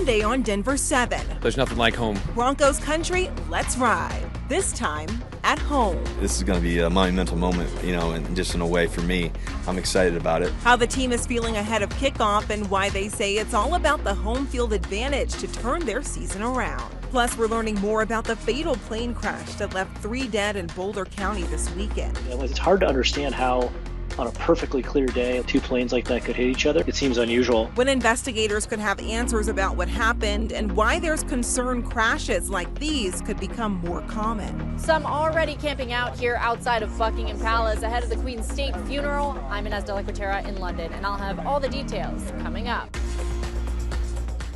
Sunday on Denver 7. There's nothing like home. Broncos country, let's ride. This time at home. This is going to be a monumental moment, and just in a way for me. I'm excited about it. How the team is feeling ahead of kickoff and why they say it's all about the home field advantage to turn their season around. Plus, we're learning more about the fatal plane crash that left 3 dead in Boulder County this weekend. It's hard to understand how on a perfectly clear day, 2 planes like that could hit each other. It seems unusual. When investigators could have answers about what happened and why there's concern crashes like these could become more common. Some already camping out here outside of Buckingham Palace ahead of the Queen's state funeral. I'm Inez de la Quatera in London, and I'll have all the details coming up.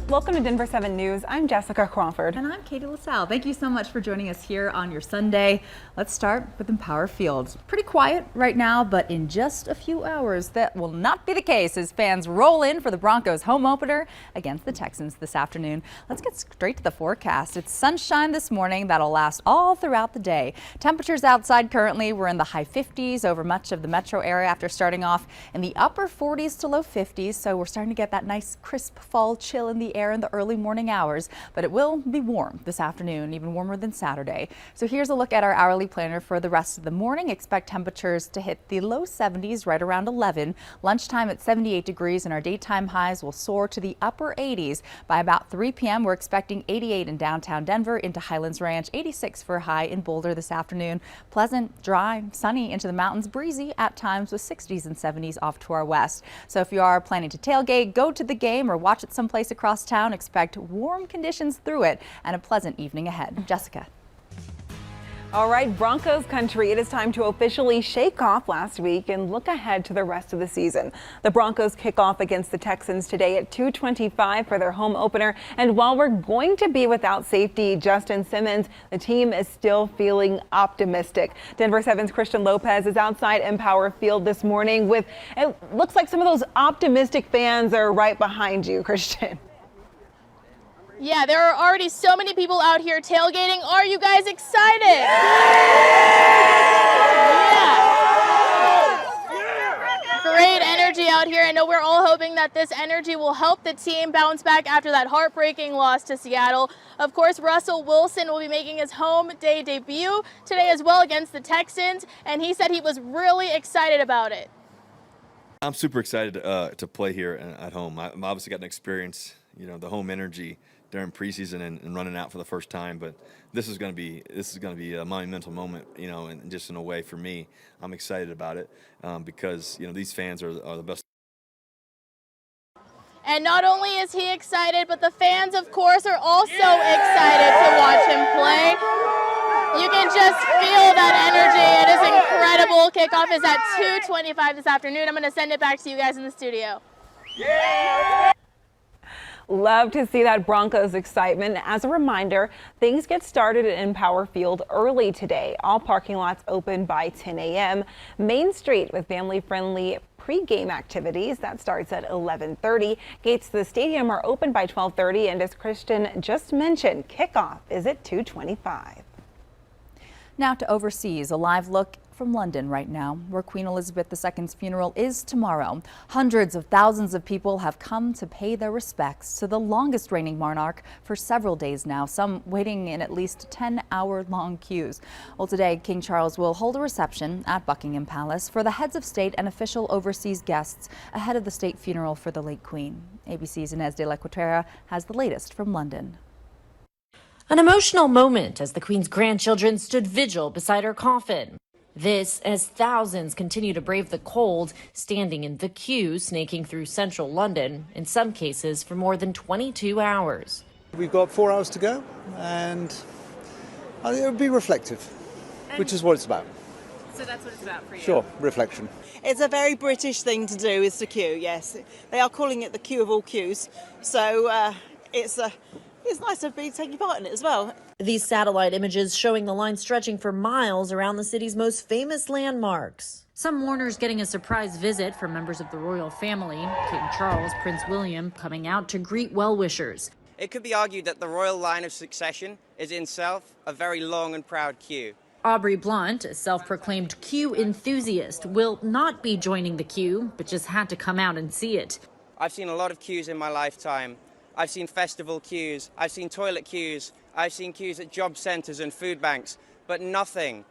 Welcome to Denver 7 News. I'm Jessica Crawford. And I'm Katie LaSalle. Thank you so much for joining us here on your Sunday. Let's start with Empower Field. Pretty quiet right now, but in just a few hours, that will not be the case as fans roll in for the Broncos home opener against the Texans this afternoon. Let's get straight to the forecast. It's sunshine this morning that'll last all throughout the day. Temperatures outside currently, we're in the high 50s over much of the metro area after starting off in the upper 40s to low 50s. So we're starting to get that nice crisp fall chill in the air in the early morning hours, but it will be warm this afternoon, even warmer than Saturday. So here's a look at our hourly planner for the rest of the morning. Expect temperatures to hit the low 70s right around 11. Lunchtime at 78 degrees, and our daytime highs will soar to the upper 80s. By about 3 p.m., we're expecting 88 in downtown Denver, into Highlands Ranch, 86 for a high in Boulder this afternoon. Pleasant, dry, sunny into the mountains, breezy at times with 60s and 70s off to our west. So if you are planning to tailgate, go to the game, or watch it someplace across town, expect warm conditions through it and a pleasant evening ahead. Jessica. All right, Broncos country, it is time to officially shake off last week and look ahead to the rest of the season. The Broncos kick off against the Texans today at 2:25 for their home opener. And while we're going to be without safety Justin Simmons, the team is still feeling optimistic. Denver 7's Christian Lopez is outside Empower Field this morning with, it looks like some of those optimistic fans are right behind you, Christian. Yeah, there are already so many people out here tailgating. Are you guys excited? Yeah. Great energy out here. I know we're all hoping that this energy will help the team bounce back after that heartbreaking loss to Seattle. Of course, Russell Wilson will be making his home day debut today as well against the Texans, and he said he was really excited about it. I'm super excited to play here at home. I've obviously got an experience, the home energy during preseason and running out for the first time, but this is going to be a monumental moment, and just in a way for me. I'm excited about it because these fans are the best. And not only is he excited, but the fans, of course, are also excited to watch him play. You can just feel that energy. It is incredible. Kickoff is at 2:25 this afternoon. I'm going to send it back to you guys in the studio. Yeah! Love to see that Broncos excitement. As a reminder, things get started at Empower Field early today. All parking lots open by 10 a.m. Main Street with family-friendly pre-game activities. That starts at 11:30. Gates to the stadium are open by 12:30, and as Christian just mentioned, kickoff is at 2:25. Now to overseas, a live look from London right now, where Queen Elizabeth II's funeral is tomorrow. Hundreds of thousands of people have come to pay their respects to the longest reigning monarch for several days now, some waiting in at least 10-hour-long queues. Well, today, King Charles will hold a reception at Buckingham Palace for the heads of state and official overseas guests ahead of the state funeral for the late Queen. ABC's Inez de la Quatera has the latest from London. An emotional moment as the Queen's grandchildren stood vigil beside her coffin. This as thousands continue to brave the cold, standing in the queue, snaking through central London, in some cases for more than 22 hours. We've got 4 hours to go, and it would be reflective, which is what it's about. So that's what it's about for you? Sure, reflection. It's a very British thing to do, is to queue, yes. They are calling it the queue of all queues, so it's nice to be taking part in it as well. These satellite images showing the line stretching for miles around the city's most famous landmarks. Some mourners getting a surprise visit from members of the royal family. King Charles, Prince William coming out to greet well-wishers. It could be argued that the royal line of succession is in itself a very long and proud queue. Aubrey Blunt, a self-proclaimed queue enthusiast, will not be joining the queue, but just had to come out and see it. I've seen a lot of queues in my lifetime. I've seen festival queues, I've seen toilet queues, I've seen queues at job centres and food banks, but nothing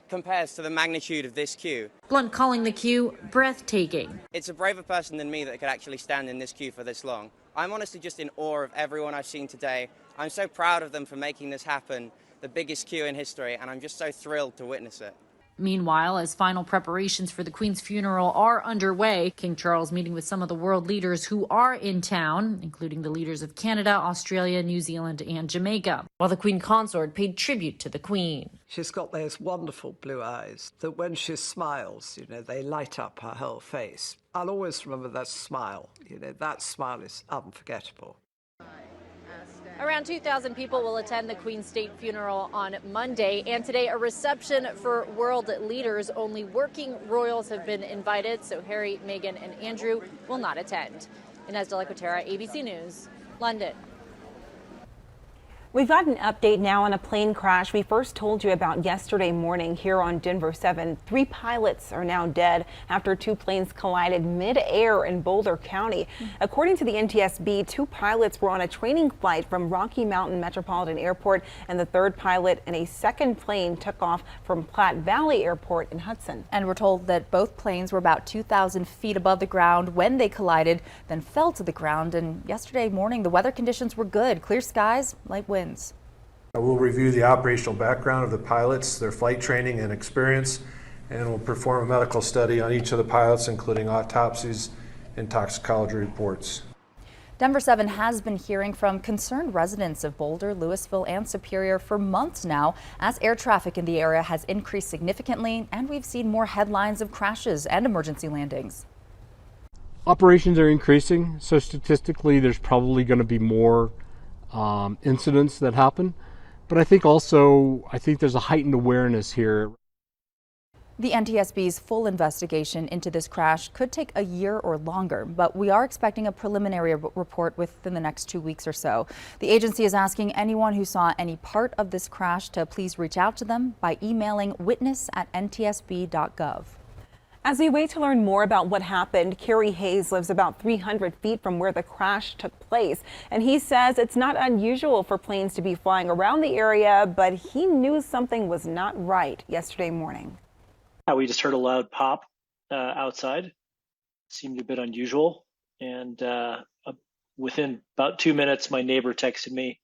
compares to the magnitude of this queue. Blunt calling the queue breathtaking. It's a braver person than me that could actually stand in this queue for this long. I'm honestly just in awe of everyone I've seen today. I'm so proud of them for making this happen, the biggest queue in history, and I'm just so thrilled to witness it. Meanwhile, as final preparations for the Queen's funeral are underway, King Charles meeting with some of the world leaders who are in town, including the leaders of Canada, Australia, New Zealand, and Jamaica, while the Queen Consort paid tribute to the Queen. She's got those wonderful blue eyes that when she smiles, they light up her whole face. I'll always remember that smile. That smile is unforgettable. Around 2,000 people will attend the Queen's state funeral on Monday, and today a reception for world leaders. Only working royals have been invited, so Harry, Meghan, and Andrew will not attend. Inez de la Cuetara, ABC News, London. We've got an update now on a plane crash we first told you about yesterday morning here on Denver 7. 3 pilots are now dead after 2 planes collided mid-air in Boulder County. According to the NTSB, 2 pilots were on a training flight from Rocky Mountain Metropolitan Airport, and the 3rd pilot in a 2nd plane took off from Platte Valley Airport in Hudson. And we're told that both planes were about 2,000 feet above the ground when they collided, then fell to the ground. And yesterday morning, the weather conditions were good. Clear skies, light winds. We'll review the operational background of the pilots, their flight training and experience, and we'll perform a medical study on each of the pilots, including autopsies and toxicology reports. Denver 7 has been hearing from concerned residents of Boulder, Louisville, and Superior for months now, as air traffic in the area has increased significantly, and we've seen more headlines of crashes and emergency landings. Operations are increasing, so statistically there's probably going to be more incidents that happen. But I think there's a heightened awareness here. The NTSB's full investigation into this crash could take a year or longer, but we are expecting a preliminary report within the next 2 weeks or so. The agency is asking anyone who saw any part of this crash to please reach out to them by emailing witness@ntsb.gov. As we wait to learn more about what happened, Kerry Hayes lives about 300 feet from where the crash took place, and he says it's not unusual for planes to be flying around the area, but he knew something was not right yesterday morning. We just heard a loud pop outside. Seemed a bit unusual, and within about 2 minutes, my neighbor texted me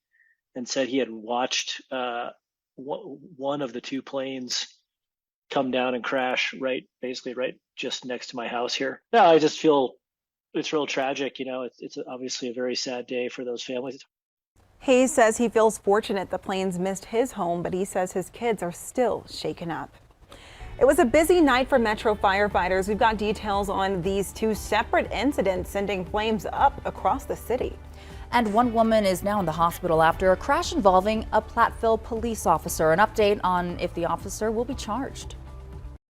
and said he had watched one of the 2 planes come down and crash basically right just next to my house here. Yeah, I just feel it's real tragic. It's obviously a very sad day for those families. Hayes says he feels fortunate the planes missed his home, but he says his kids are still shaken up. It was a busy night for Metro firefighters. We've got details on these 2 separate incidents sending flames up across the city. And one woman is now in the hospital after a crash involving a Platteville police officer. An update on if the officer will be charged.